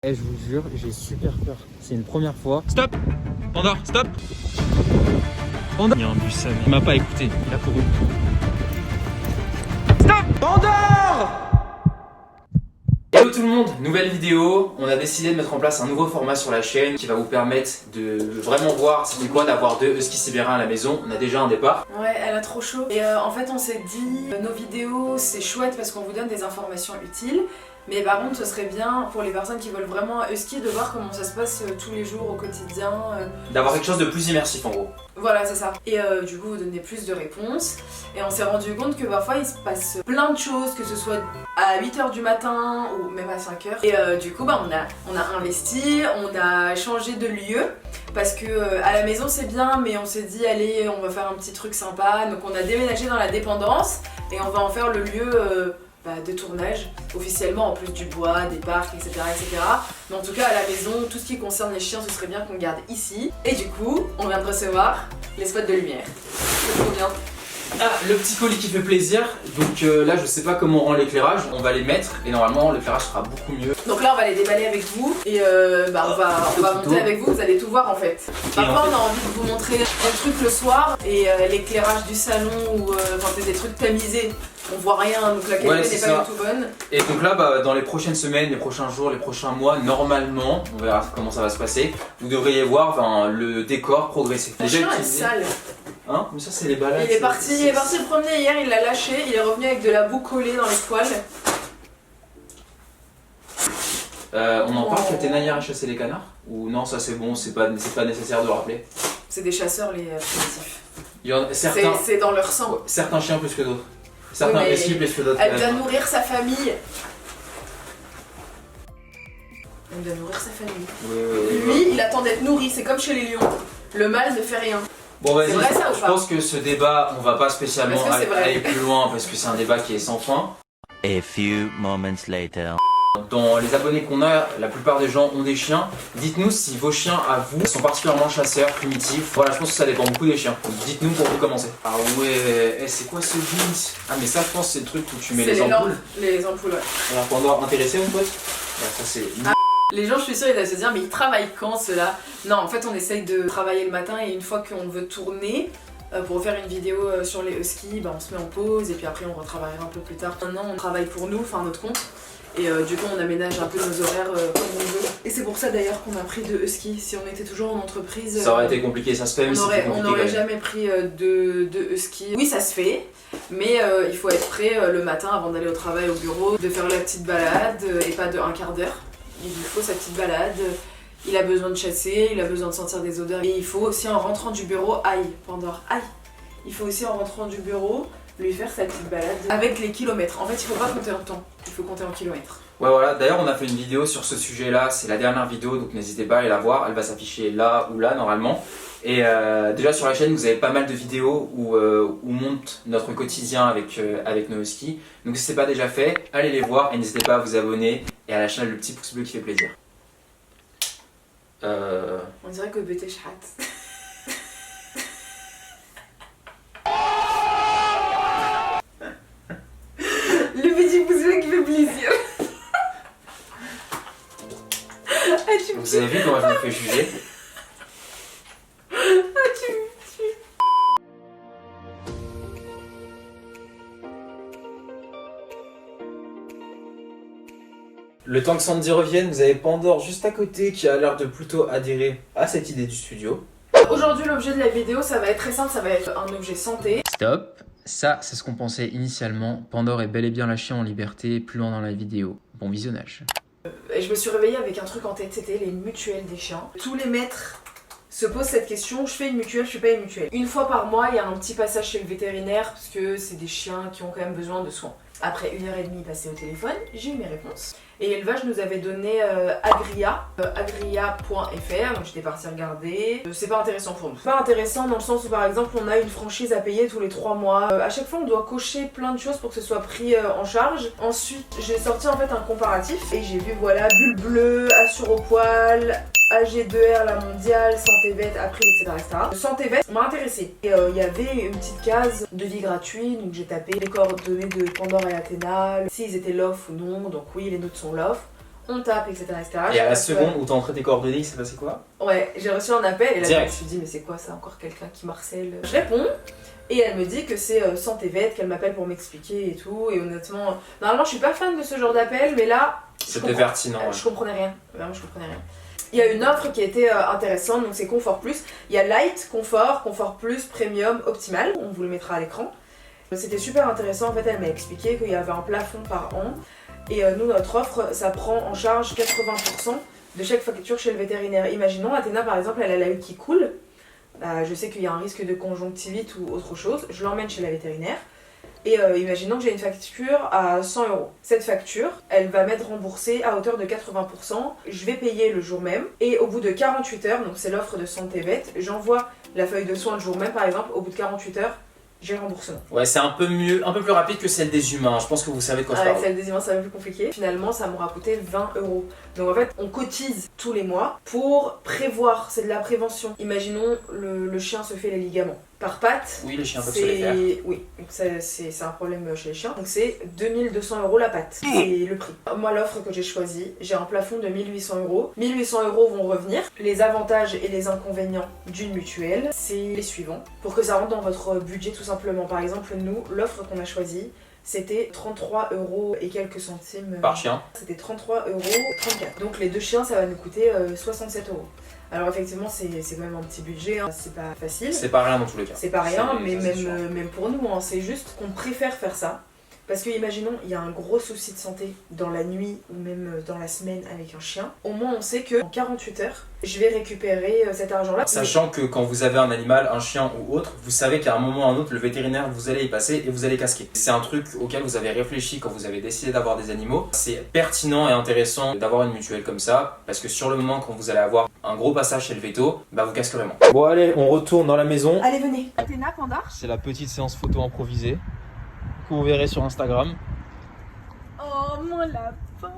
Et je vous jure, j'ai super peur. C'est une première fois. Stop Pandore, stop Pandore. Il y a un bus, il m'a pas écouté, il a couru. Stop Pandore. Hello tout le monde, nouvelle vidéo. On a décidé de mettre en place un nouveau format sur la chaîne qui va vous permettre de vraiment voir c'est quoi d'avoir deux huskies sibériens à la maison. On a déjà un départ. Ouais, elle a trop chaud. Et en fait, on s'est dit, nos vidéos, c'est chouette parce qu'on vous donne des informations utiles. Mais par contre, ce serait bien pour les personnes qui veulent vraiment un husky de voir comment ça se passe tous les jours au quotidien. D'avoir quelque chose de plus immersif en gros. Voilà, c'est ça. Et du coup, vous donnez plus de réponses. Et on s'est rendu compte que parfois, il se passe plein de choses, que ce soit à 8h du matin ou même à 5h. Et du coup, on a investi, on a changé de lieu. Parce que à la maison, c'est bien, mais on s'est dit, allez, on va faire un petit truc sympa. Donc on a déménagé dans la dépendance et on va en faire le lieu... de tournage officiellement en plus du bois, des parcs, etc., etc. Mais en tout cas à la maison, tout ce qui concerne les chiens, ce serait bien qu'on garde ici. Et du coup, on vient de recevoir les spots de lumière. C'est trop bien. Ah, le petit colis qui fait plaisir. Donc là, je sais pas comment on rend l'éclairage. On va les mettre et normalement l'éclairage sera beaucoup mieux. Donc là, on va les déballer avec vous et on va monter avec vous. Vous allez tout voir en fait. Parfois, on a envie de vous montrer un truc le soir et l'éclairage du salon ou des trucs tamisés. On voit rien, donc la qualité n'est pas du tout bonne. Et donc là, dans les prochaines semaines, les prochains jours, les prochains mois, normalement, on verra comment ça va se passer. Vous devriez voir le décor progresser. Le chien est sale. Hein? Mais ça, c'est les balades. Il est parti le promener hier, il l'a lâché, il est revenu avec de la boue collée dans les poils. On en parle qu'Athéna hier a chassé les canards? Ou non, ça c'est bon, c'est pas nécessaire de le rappeler. C'est des chasseurs les primitifs. C'est dans leur sang. Ouais, certains chiens plus que d'autres. Certains huskies plus que d'autres. Elle doit nourrir sa famille. Elle doit nourrir sa famille. Oui. Lui, il attend d'être nourri, c'est comme chez les lions. Le mâle ne fait rien. Bon vas-y, je pense que ce débat, on va pas spécialement aller plus loin parce que c'est un débat qui est sans fin. A few moments later. Dans les abonnés qu'on a, la plupart des gens ont des chiens. Dites-nous si vos chiens à vous sont particulièrement chasseurs, primitifs. Voilà, je pense que ça dépend beaucoup des chiens. Donc dites-nous pour vous commencer. Ah ouais, c'est quoi ce jeans? Ah mais ça je pense c'est le truc où tu mets les ampoules. Les ampoules, ouais. Alors pour avoir intéressé mon pote, ça c'est... Les gens, je suis sûre, ils doivent se dire, mais ils travaillent quand ceux-là? Non, en fait, on essaye de travailler le matin et une fois qu'on veut tourner pour faire une vidéo sur les huskies, on se met en pause et puis après on retravaillera un peu plus tard. Maintenant, on travaille pour nous, enfin notre compte. Et du coup, on aménage un peu nos horaires comme on veut. Et c'est pour ça d'ailleurs qu'on a pris de huskies. Si on était toujours en entreprise, ça aurait été compliqué, ça se fait, mais on n'aurait jamais pris de huskies. Oui, ça se fait, mais il faut être prêt le matin avant d'aller au travail, au bureau, de faire la petite balade et pas de un quart d'heure. Il lui faut sa petite balade, il a besoin de chasser, il a besoin de sentir des odeurs. Et il faut aussi en rentrant du bureau, Pandore, il faut aussi en rentrant du bureau lui faire sa petite balade avec les kilomètres. En fait, il faut pas compter en temps, il faut compter en kilomètres. Ouais voilà, d'ailleurs on a fait une vidéo sur ce sujet là, c'est la dernière vidéo donc n'hésitez pas à aller la voir, elle va s'afficher là ou là normalement. Et déjà sur la chaîne vous avez pas mal de vidéos où on monte notre quotidien avec nos huskies. Donc si c'est pas déjà fait, allez les voir et n'hésitez pas à vous abonner et à lâcher le petit pouce bleu qui fait plaisir. On dirait que BT chat. Le petit pouce bleu qui fait plaisir. Vous avez vu comment je me fais juger? Le temps que Sandy revienne, vous avez Pandore juste à côté qui a l'air de plutôt adhérer à cette idée du studio. Aujourd'hui, l'objet de la vidéo, ça va être très simple, ça va être un objet santé. Stop. Ça, c'est ce qu'on pensait initialement. Pandore est bel et bien lâché en liberté, plus loin dans la vidéo. Bon visionnage. Et je me suis réveillée avec un truc en tête, c'était les mutuelles des chiens. Tous les maîtres se posent cette question, je fais une mutuelle, je fais pas une mutuelle. Une fois par mois, il y a un petit passage chez le vétérinaire parce que c'est des chiens qui ont quand même besoin de soins. Après 1h30 passée au téléphone, j'ai eu mes réponses. Et l'élevage nous avait donné Agria, agria.fr, donc j'étais partie regarder. C'est pas intéressant pour nous. Pas intéressant dans le sens où par exemple on a une franchise à payer tous les 3 mois. À chaque fois on doit cocher plein de choses pour que ce soit pris en charge. Ensuite j'ai sorti en fait un comparatif et j'ai vu voilà bulle bleue, assure au poil, AG2R, la mondiale, Santé Vet, April, etc. Santé Vet m'a intéressée. Et il y avait une petite case de vie gratuit, donc j'ai tapé les coordonnées de Pandore et Athéna, s'ils étaient love ou non, donc oui les nôtres sont love. on tape, etc. Et à la seconde où t'as entré tes coordonnées, il s'est passé quoi? Ouais, j'ai reçu un appel et là Direct. je me suis dit mais c'est quoi ça, encore quelqu'un qui m'harcèle? Je réponds et elle me dit que c'est Santé Vet, qu'elle m'appelle pour m'expliquer et tout. Et honnêtement, normalement je suis pas fan de ce genre d'appel, mais là C'était pertinent. Ouais. je comprenais rien, vraiment je comprenais rien. Il y a une offre qui était intéressante, donc c'est Confort Plus. Il y a Light, Confort, Confort Plus, Premium, Optimal, on vous le mettra à l'écran. C'était super intéressant, en fait elle m'a expliqué qu'il y avait un plafond par an. Et nous, notre offre, ça prend en charge 80% de chaque facture chez le vétérinaire. Imaginons, Athéna par exemple, elle a l'œil qui coule. Je sais qu'il y a un risque de conjonctivite ou autre chose. Je l'emmène chez la vétérinaire. Et imaginons que j'ai une facture à 100 €. Cette facture, elle va m'être remboursée à hauteur de 80%. Je vais payer le jour même. Et au bout de 48 heures, donc c'est l'offre de Santé Vet, j'envoie la feuille de soins le jour même par exemple. Au bout de 48 heures, j'ai le remboursement. Ouais, c'est un peu mieux, un peu plus rapide que celle des humains. Je pense que vous savez de quoi je parle. Celle des humains, c'est un peu plus compliqué. Finalement, ça m'aura coûté 20 €. Donc en fait, on cotise tous les mois pour prévoir, c'est de la prévention. Imaginons, le chien se fait les ligaments par patte. Oui, les chiens peuvent se les faire. Oui, donc c'est un problème chez les chiens. Donc c'est 2200 € la patte. C'est le prix. Moi, l'offre que j'ai choisie, j'ai un plafond de 1800 €. 1800 € vont revenir. Les avantages et les inconvénients d'une mutuelle, c'est les suivants. Pour que ça rentre dans votre budget tout simplement. Par exemple, nous, l'offre qu'on a choisie, c'était 33 € et quelques centimes. Par chien. C'était 33,34 €. Donc les deux chiens, ça va nous coûter 67 €. Alors effectivement, c'est quand même un petit budget, hein. C'est pas facile. C'est pas rien dans tous les cas. C'est pas rien, C'est- mais ça, c'est sûr. même pour nous, hein, c'est juste qu'on préfère faire ça. Parce que imaginons, il y a un gros souci de santé dans la nuit ou même dans la semaine avec un chien. Au moins, on sait qu'en 48 heures, je vais récupérer cet argent-là. Sachant que quand vous avez un animal, un chien ou autre, vous savez qu'à un moment ou à un autre, le vétérinaire, vous allez y passer et vous allez casquer. C'est un truc auquel vous avez réfléchi quand vous avez décidé d'avoir des animaux. C'est pertinent et intéressant d'avoir une mutuelle comme ça, parce que sur le moment, quand vous allez avoir un gros passage chez le véto, bah vous casquerez vraiment. Bon allez, on retourne dans la maison. Allez, venez. Athéna, Panda. C'est la petite séance photo improvisée que vous verrez sur Instagram. Oh, mon lapin.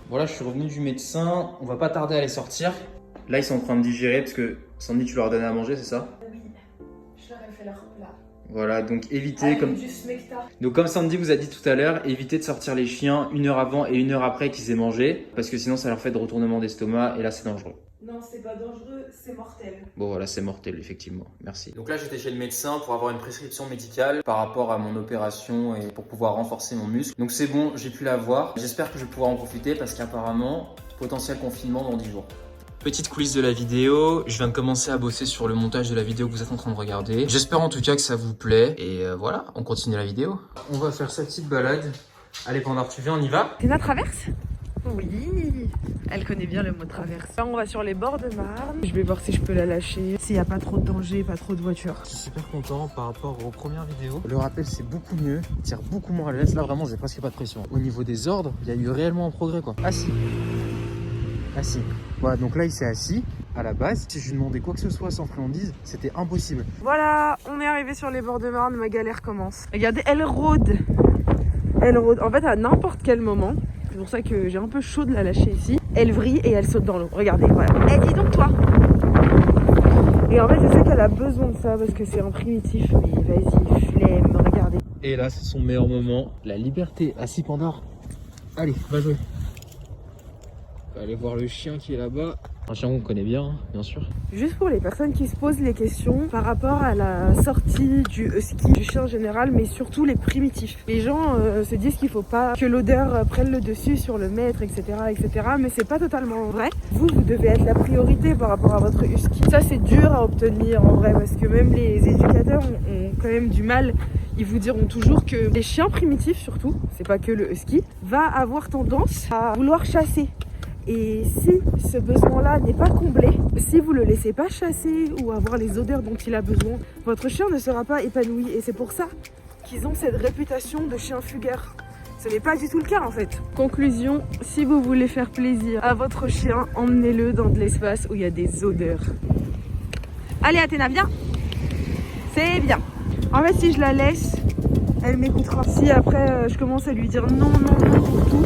Voilà, je suis revenu du médecin, on va pas tarder à les sortir. Là, ils sont en train de digérer parce que Sandy, tu leur donnais à manger, c'est ça? Oui, je leur ai fait leur plat. Voilà, donc évitez, Avec comme... du smecta. Donc comme Sandy vous a dit tout à l'heure, évitez de sortir les chiens 1 heure avant et 1 heure après qu'ils aient mangé, parce que sinon ça leur fait de retournement d'estomac et là c'est dangereux. Non, c'est pas dangereux, c'est mortel. Bon voilà, c'est mortel effectivement, merci. Donc là j'étais chez le médecin pour avoir une prescription médicale par rapport à mon opération et pour pouvoir renforcer mon muscle. Donc c'est bon, j'ai pu l'avoir. J'espère que je vais pouvoir en profiter parce qu'apparemment, potentiel confinement dans 10 jours. Petite coulisse de la vidéo, je viens de commencer à bosser sur le montage de la vidéo que vous êtes en train de regarder. J'espère en tout cas que ça vous plaît et voilà, on continue la vidéo. On va faire cette petite balade. Allez Pandore, tu viens, on y va? Athéna traverse? Oui, elle connaît bien le mot traverse. Là, on va sur les bords de Marne. Je vais voir si je peux la lâcher, s'il n'y a pas trop de danger, pas trop de voitures. Je suis super content par rapport aux premières vidéos. Le rappel c'est beaucoup mieux, tire beaucoup moins à l'aise. Là vraiment j'ai presque pas de pression. Au niveau des ordres, il y a eu réellement un progrès quoi. Assis. Assis. Voilà, donc là il s'est assis. À la base, si je lui demandais quoi que ce soit sans friandise, c'était impossible. Voilà, on est arrivé sur les bords de Marne, ma galère commence. Regardez, elle rôde. Elle rôde. En fait, à n'importe quel moment, c'est pour ça que j'ai un peu chaud de la lâcher ici, elle vrille et elle saute dans l'eau. Regardez, voilà. Eh, dis donc toi. Et en fait, je sais qu'elle a besoin de ça parce que c'est un primitif. Mais vas-y, flemme, regardez. Et là, c'est son meilleur moment. La liberté. Assis Pandore. Allez, va jouer. On va aller voir le chien qui est là-bas. Un chien qu'on connaît bien, hein, bien sûr. Juste pour les personnes qui se posent les questions par rapport à la sortie du husky, du chien en général, mais surtout les primitifs. Les gens se disent qu'il faut pas que l'odeur prenne le dessus sur le maître, etc., etc. Mais c'est pas totalement vrai. Vous devez être la priorité par rapport à votre husky. Ça, c'est dur à obtenir en vrai, parce que même les éducateurs ont quand même du mal. Ils vous diront toujours que les chiens primitifs, surtout, c'est pas que le husky, va avoir tendance à vouloir chasser. Et si ce besoin-là n'est pas comblé, si vous le laissez pas chasser ou avoir les odeurs dont il a besoin, votre chien ne sera pas épanoui. Et c'est pour ça qu'ils ont cette réputation de chien fugueur. Ce n'est pas du tout le cas en fait. Conclusion, si vous voulez faire plaisir à votre chien, emmenez-le dans de l'espace où il y a des odeurs. Allez Athéna, viens. C'est bien. En fait, si je la laisse, elle m'écoutera. Si après je commence à lui dire non, non, non pour tout,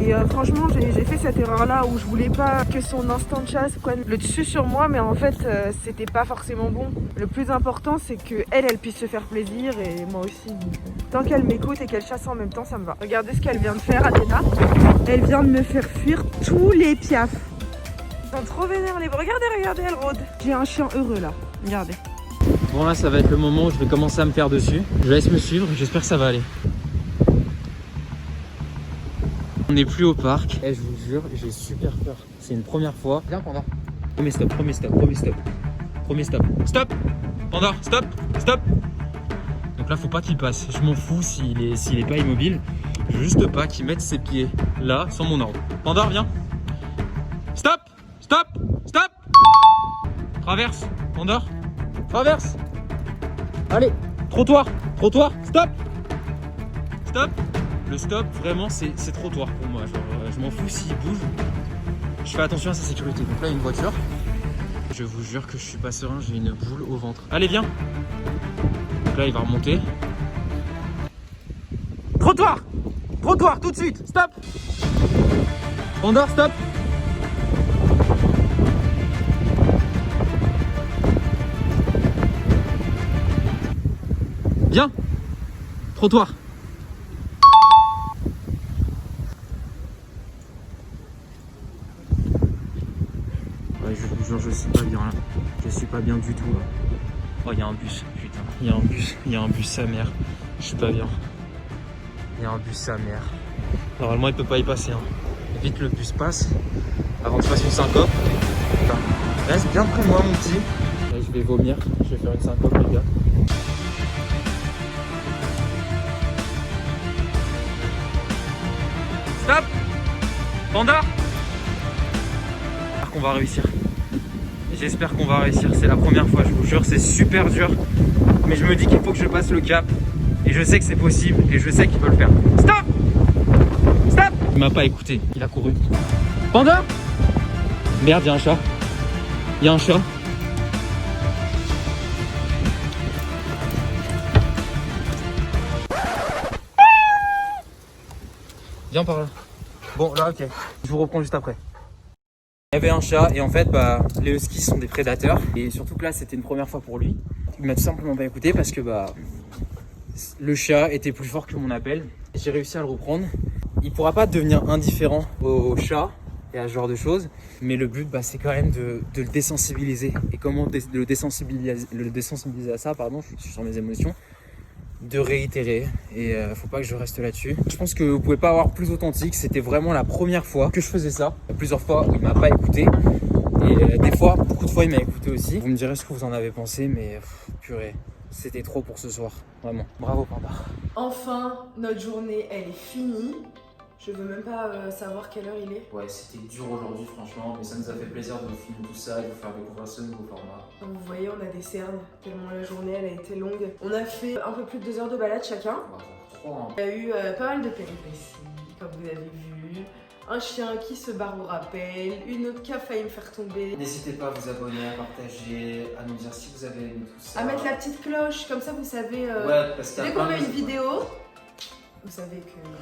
Et franchement, j'ai fait cette erreur-là où je voulais pas que son instinct de chasse prenne le dessus sur moi, mais en fait, c'était pas forcément bon. Le plus important, c'est que elle puisse se faire plaisir et moi aussi. Donc, tant qu'elle m'écoute et qu'elle chasse en même temps, ça me va. Regardez ce qu'elle vient de faire, Athéna. Elle vient de me faire fuir tous les piafs. Ils sont trop vénères les... Regardez, elle rôde. J'ai un chien heureux là. Regardez. Bon là ça va être le moment où je vais commencer à me faire dessus. Je laisse me suivre, j'espère que ça va aller. On n'est plus au parc. Et je vous jure, j'ai super peur. C'est une première fois. Viens Panda. Premier stop. Stop Panda, stop. Donc là faut pas qu'il passe. Je m'en fous s'il est pas immobile. Je veux juste pas qu'il mette ses pieds là sur mon ordre. Panda, viens. Stop. Traverse. Panda. Traverse. Allez, trottoir, stop. Le stop, vraiment, c'est trottoir pour moi. Genre, je m'en fous s'il bouge. Je fais attention à sa sécurité. Donc là, il y a une voiture. Je vous jure que je suis pas serein, j'ai une boule au ventre. Allez, viens. Donc là, il va remonter. Trottoir, tout de suite, stop. Panda, stop. Viens. Trottoir. Ouais, je vous jure, je suis pas bien là. Je suis pas bien du tout là. Oh, il y a un bus, putain. Il y a un bus, sa mère. Je suis pas bien. Il y a un bus, sa mère. Normalement, il peut pas y passer. Hein. Vite, le bus passe. Avant que je fasse une syncope. Putain. Reste bien près de moi, mon petit. Là, je vais vomir. Je vais faire une syncope, les gars. Stop. Panda. J'espère qu'on va réussir. C'est la première fois, je vous jure, c'est super dur. Mais je me dis qu'il faut que je passe le cap. Et je sais que c'est possible. Et je sais qu'il peut le faire. Stop. Il m'a pas écouté. Il a couru. Panda. Merde, il y a un chat. Viens par là. Bon, là, ok. Je vous reprends juste après. Il y avait un chat et en fait, les huskies sont des prédateurs. Et surtout que là, c'était une première fois pour lui. Il m'a tout simplement pas écouté parce que le chat était plus fort que mon appel. J'ai réussi à le reprendre. Il pourra pas devenir indifférent au chat et à ce genre de choses. Mais le but, c'est quand même de le désensibiliser. Et comment le désensibiliser à ça, pardon, je suis sur mes émotions. De réitérer et faut pas que je reste là-dessus. Je pense que vous pouvez pas avoir plus authentique. C'était vraiment la première fois que je faisais ça. Plusieurs fois où il m'a pas écouté et des fois, beaucoup de fois il m'a écouté aussi. Vous me direz ce que vous en avez pensé, mais purée, c'était trop pour ce soir, vraiment. Bravo Panda. Enfin, notre journée elle est finie. Je veux même pas savoir quelle heure il est. Ouais, c'était dur aujourd'hui, franchement, mais ça nous a fait plaisir de vous filmer tout ça et de vous faire découvrir ce nouveau format. Comme vous voyez, on a des cernes, tellement la journée elle a été longue. On a fait un peu plus de 2 heures de balade chacun. Wow, 3, hein. Il y a eu pas mal de péripéties, comme vous avez vu. Un chien qui se barre au rappel, une autre qui a failli me faire tomber. N'hésitez pas à vous abonner, à partager, à nous dire si vous avez aimé tout ça. À mettre la petite cloche, comme ça vous savez, ouais, parce qu'il y a dès qu'on plein met de- une vidéo, vous savez que voilà.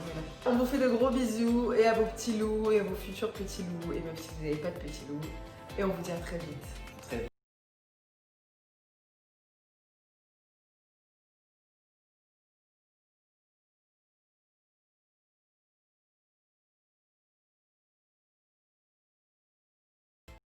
On vous fait de gros bisous et à vos petits loups et à vos futurs petits loups et même si vous n'avez pas de petits loups. Et on vous dit à très vite.